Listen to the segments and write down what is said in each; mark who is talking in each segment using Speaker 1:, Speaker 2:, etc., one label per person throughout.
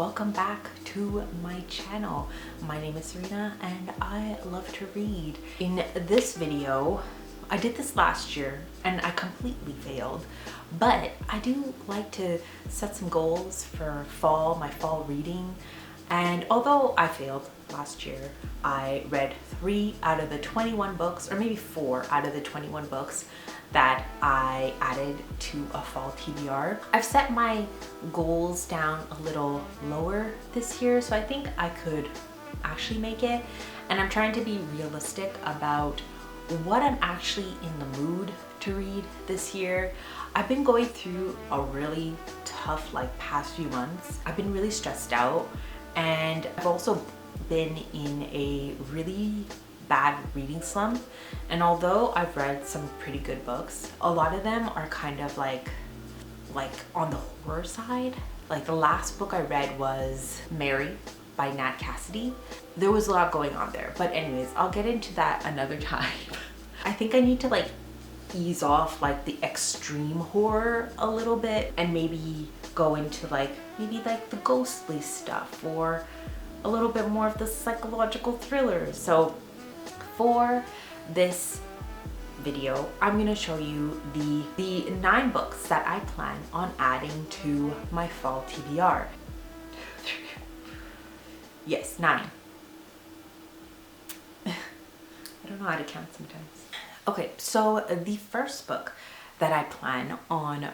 Speaker 1: welcome back to my channel. My name is Serena and I love to read. In this video, I did this last year and I completely failed, but I do like to set some goals for my fall reading. And although I failed last year, I read 3 out of the 21 books, or maybe 4 out of the 21 books that I added to a fall TBR. I've set my goals down a little lower this year, so I think I could actually make it. And I'm trying to be realistic about what I'm actually in the mood to read this year. I've been going through a really tough past few months. I've been really stressed out, and I've also been in a really bad reading slump. And although I've read some pretty good books, a lot of them are kind of like on the horror side. Like the last book I read was Mary by Nat Cassidy. There was a lot going on there, but anyways, I'll get into that another time. I think I need to ease off the extreme horror a little bit and maybe go into maybe the ghostly stuff or a little bit more of the psychological thrillers. So for this video, I'm gonna show you the 9 books that I plan on adding to my fall TBR. Yes, 9. I don't know how to count sometimes. Okay, so the first book that I plan on,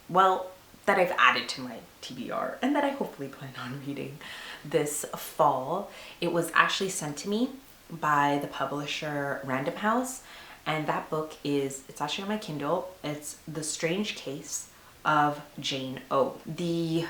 Speaker 1: that I've added to my TBR and that I hopefully plan on reading this fall, it was actually sent to me by the publisher Random House, and that book it's actually on my Kindle. It's The Strange Case of Jane O. The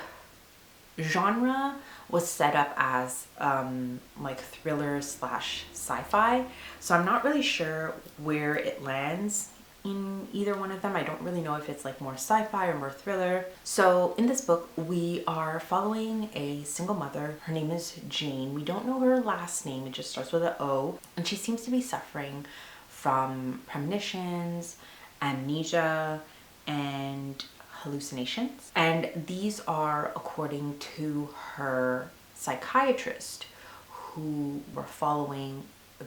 Speaker 1: genre was set up as thriller / sci-fi, so I'm not really sure where it lands in either one of them. I don't really know if it's more sci-fi or more thriller. So in this book, we are following a single mother. Her name is Jane. We don't know her last name. It just starts with an O. And she seems to be suffering from premonitions, amnesia, and hallucinations. And these are according to her psychiatrist, who we're following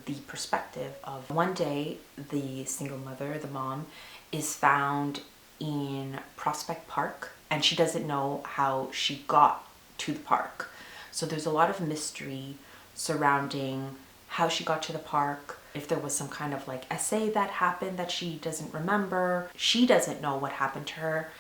Speaker 1: the perspective of. One day, the single mother, the mom, is found in Prospect Park, and she doesn't know how she got to the park. So there's a lot of mystery surrounding how she got to the park, if there was some kind of essay that happened that she doesn't remember. She doesn't know what happened to her,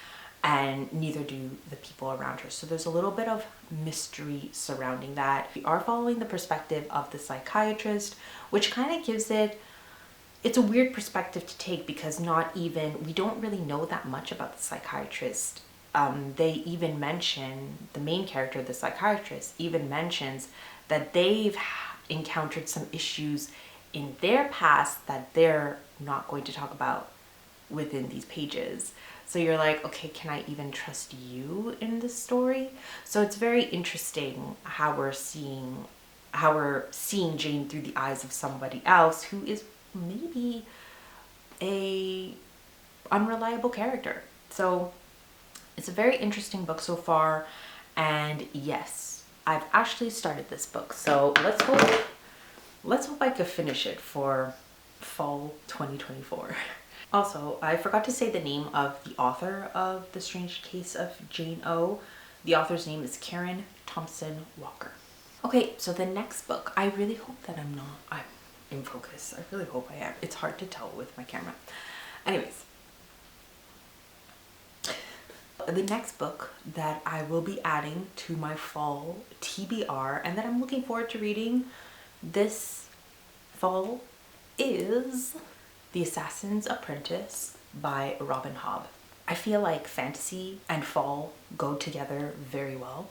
Speaker 1: and neither do the people around her. So there's a little bit of mystery surrounding that. We are following the perspective of the psychiatrist, which kind of gives it's a weird perspective to take, because we don't really know that much about the psychiatrist. They even mention, the main character, the psychiatrist, even mentions that they've encountered some issues in their past that they're not going to talk about within these pages. So you're like, okay, can I even trust you in this story? So it's very interesting how we're seeing Jane through the eyes of somebody else who is maybe a unreliable character. So it's a very interesting book so far. And yes, I've actually started this book. So let's hope I could finish it for fall 2024. Also, I forgot to say the name of the author of The Strange Case of Jane O. The author's name is Karen Thompson Walker. Okay, so the next book, I really hope that I'm in focus. I really hope I am. It's hard to tell with my camera. Anyways, the next book that I will be adding to my fall TBR and that I'm looking forward to reading this fall is The Assassin's Apprentice by Robin Hobb. I feel like fantasy and fall go together very well.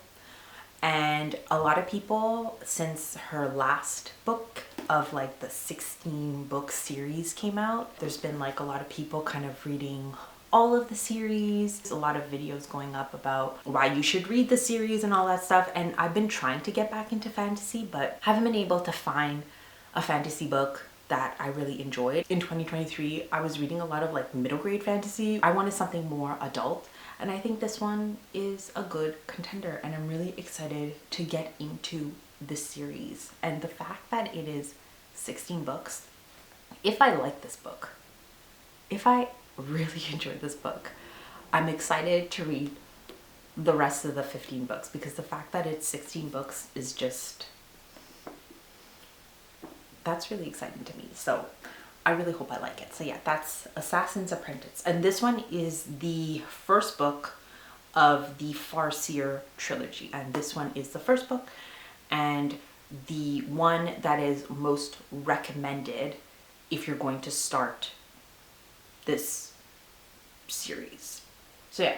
Speaker 1: And a lot of people, since her last book of the 16 book series came out, there's been a lot of people kind of reading all of the series. There's a lot of videos going up about why you should read the series and all that stuff. And I've been trying to get back into fantasy, but haven't been able to find a fantasy book that I really enjoyed. In 2023, I was reading a lot of middle grade fantasy. I wanted something more adult. And I think this one is a good contender, and I'm really excited to get into this series. And the fact that it is 16 books, if I like this book, if I really enjoy this book, I'm excited to read the rest of the 15 books, because the fact that it's 16 books is just, that's really exciting to me. So I really hope I like it. So yeah, that's Assassin's Apprentice. And this one is the first book of the Farseer trilogy. And this one is the first book and the one that is most recommended if you're going to start this series. So yeah.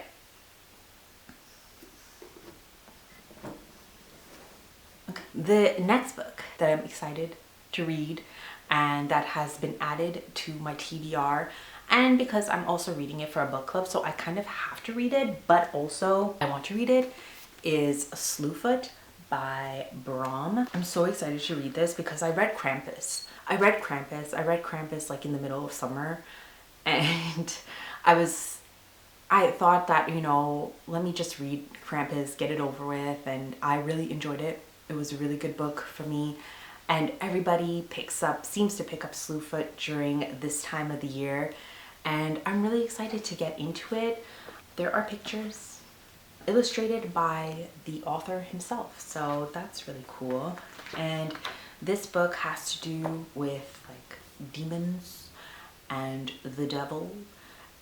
Speaker 1: Okay. The next book that I'm excited to read, and that has been added to my TBR, and because I'm also reading it for a book club, so I kind of have to read it, but also I want to read it, is Slewfoot by Brom. I'm so excited to read this because I read Krampus. I read Krampus like in the middle of summer, and I thought that, you know, let me just read Krampus, get it over with, and I really enjoyed it. It was a really good book for me. And everybody seems to pick up Slewfoot during this time of the year. And I'm really excited to get into it. There are pictures illustrated by the author himself. So that's really cool. And this book has to do with like demons and the devil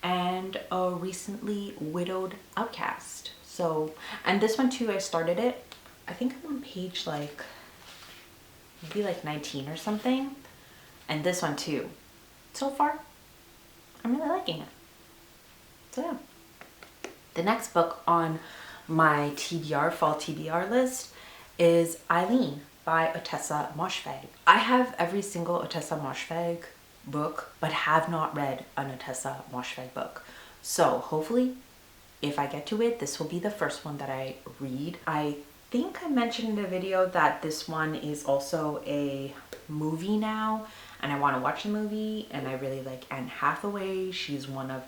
Speaker 1: and a recently widowed outcast. So, and this one too, I started it. I think I'm on page like maybe like 19 or something, and this one too. So far I'm really liking it. So yeah, the next book on my TBR, fall TBR list is Eileen by Otessa Moshfeg. I have every single Otessa Moshfeg book, but have not read an Otessa Moshfeg book. So hopefully if I get to it, this will be the first one that I read. I think I mentioned in the video that this one is also a movie now, and I want to watch the movie, and I really like Anne Hathaway. She's one of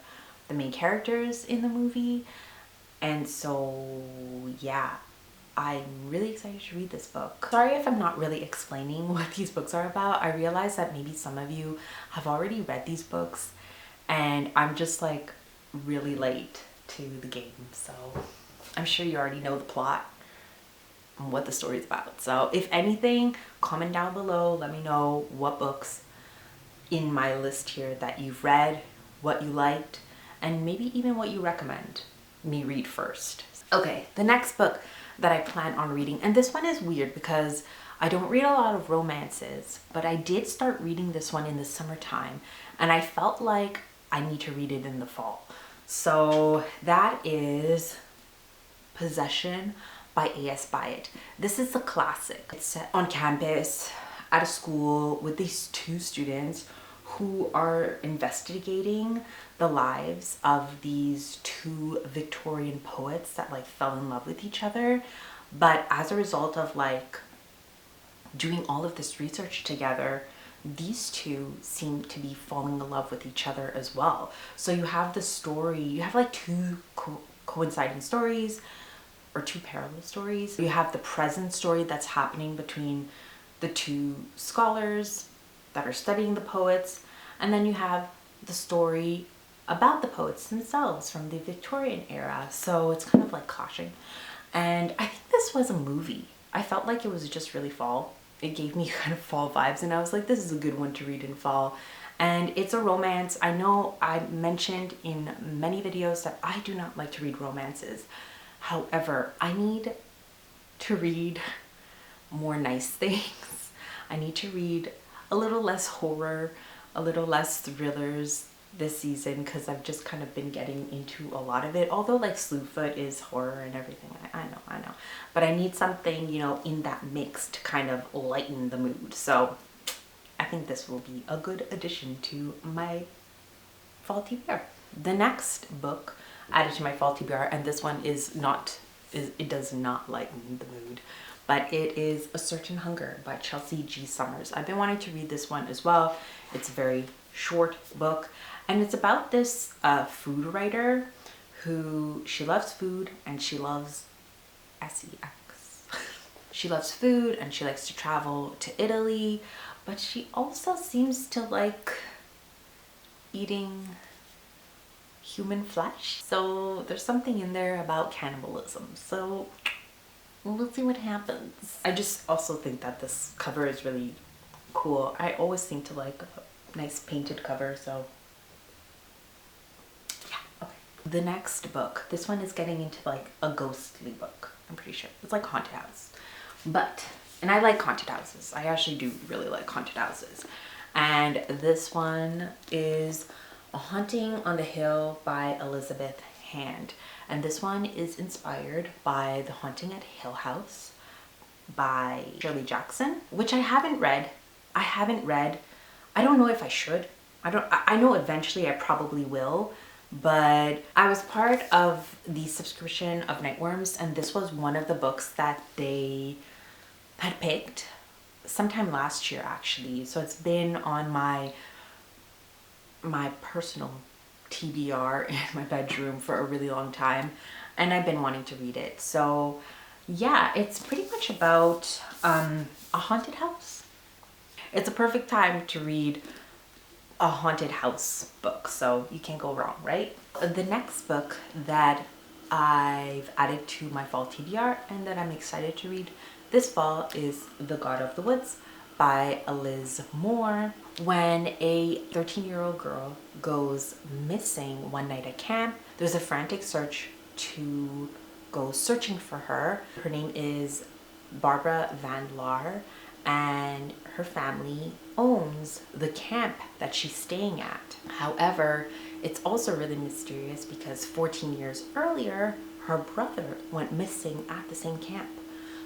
Speaker 1: the main characters in the movie, and so yeah, I'm really excited to read this book. Sorry if I'm not really explaining what these books are about. I realize that maybe some of you have already read these books, and I'm just like really late to the game, so I'm sure you already know the plot, what the story is about. So if anything, comment down below, let me know what books in my list here that you've read, what you liked, and maybe even what you recommend me read first. Okay, the next book that I plan on reading, and this one is weird because I don't read a lot of romances, but I did start reading this one in the summertime, and I felt like I need to read it in the fall. So that is Possession by A.S. Byatt. This is a classic. It's set on campus at a school with these two students who are investigating the lives of these two Victorian poets that like fell in love with each other. But as a result of like doing all of this research together, these two seem to be falling in love with each other as well. So you have the story, you have like two coinciding stories, or two parallel stories. You have the present story that's happening between the two scholars that are studying the poets, and then you have the story about the poets themselves from the Victorian era. So it's kind of like clashing. And I think this was a movie. I felt like it was just really fall. It gave me kind of fall vibes, and I was like, this is a good one to read in fall. And it's a romance. I know I mentioned in many videos that I do not like to read romances. However, I need to read more nice things. I need to read a little less horror, a little less thrillers this season, because I've just kind of been getting into a lot of it. Although like Slewfoot is horror and everything, I know. But I need something, you know, in that mix to kind of lighten the mood. So I think this will be a good addition to my fall TBR. The next book added to my fall TBR, and this one it does not lighten the mood, but it is A Certain Hunger by Chelsea G. Summers. I've been wanting to read this one as well. It's a very short book, and it's about this food writer who she loves food and she loves sex. She loves food and she likes to travel to Italy, but she also seems to like eating human flesh. So there's something in there about cannibalism. So we'll see what happens. I just also think that this cover is really cool. I always seem to like a nice painted cover, so yeah. Okay. The next book, this one is getting into like a ghostly book, I'm pretty sure. It's like haunted house. And I like haunted houses. I actually do really like haunted houses. And this one is A Haunting on the Hill by Elizabeth Hand. And this one is inspired by The Haunting at Hill House by Shirley Jackson, which I haven't read. I don't know if I should. I know eventually I probably will, but I was part of the subscription of Nightworms, and this was one of the books that they had picked sometime last year actually. So it's been on my personal TBR in my bedroom for a really long time, and I've been wanting to read it. So yeah, it's pretty much about a haunted house. It's a perfect time to read a haunted house book, so you can't go wrong, right? The next book that I've added to my fall TBR and that I'm excited to read this fall is The God of the Woods by Liz Moore. When a 13-year-old girl goes missing one night at camp, there's a frantic search to go searching for her. Her name is Barbara Van Laar, and her family owns the camp that she's staying at. However, it's also really mysterious because 14 years earlier, her brother went missing at the same camp.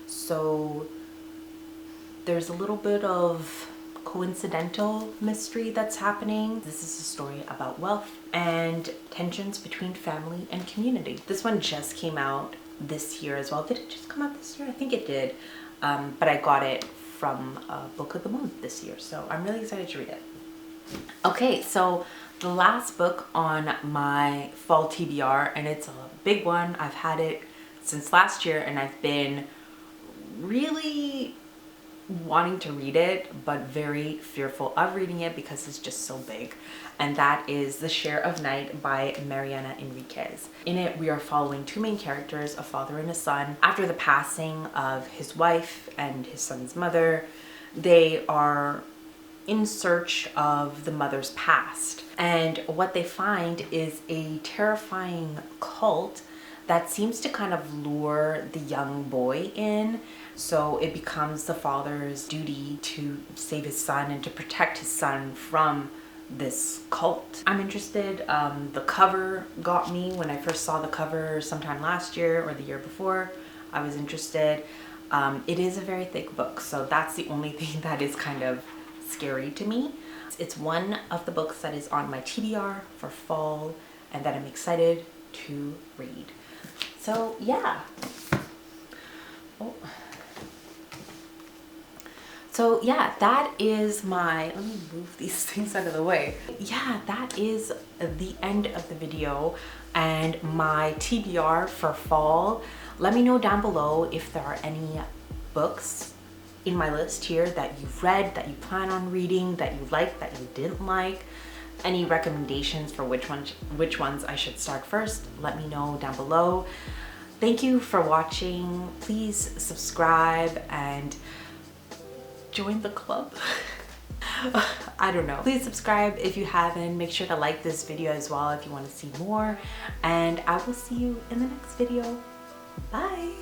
Speaker 1: So there's a little bit of coincidental mystery that's happening. This is a story about wealth and tensions between family and community. This one just came out this year as well. Did it just come out this year? I think it did. But I got it from Book of the Month this year, so I'm really excited to read it. Okay, so the last book on my fall TBR, and it's a big one. I've had it since last year and I've been really wanting to read it, but very fearful of reading it because it's just so big. And that is The Share of Night by Mariana Enriquez. In it, we are following two main characters, a father and a son. After the passing of his wife and his son's mother, they are in search of the mother's past. And what they find is a terrifying cult that seems to kind of lure the young boy in. So it becomes the father's duty to save his son and to protect his son from this cult. I'm interested. The cover got me when I first saw the cover sometime last year or the year before. I was interested. It is a very thick book, so that's the only thing that is kind of scary to me. It's one of the books that is on my TBR for fall and that I'm excited to read. So yeah. So yeah, that is my, let me move these things out of the way. Yeah, that is the end of the video and my TBR for fall. Let me know down below if there are any books in my list here that you've read, that you plan on reading, that you liked, that you didn't like. Any recommendations for which ones I should start first, let me know down below. Thank you for watching. Please subscribe and join the club. I don't know. Please subscribe if you haven't. Make sure to like this video as well if you want to see more. And I will see you in the next video. Bye.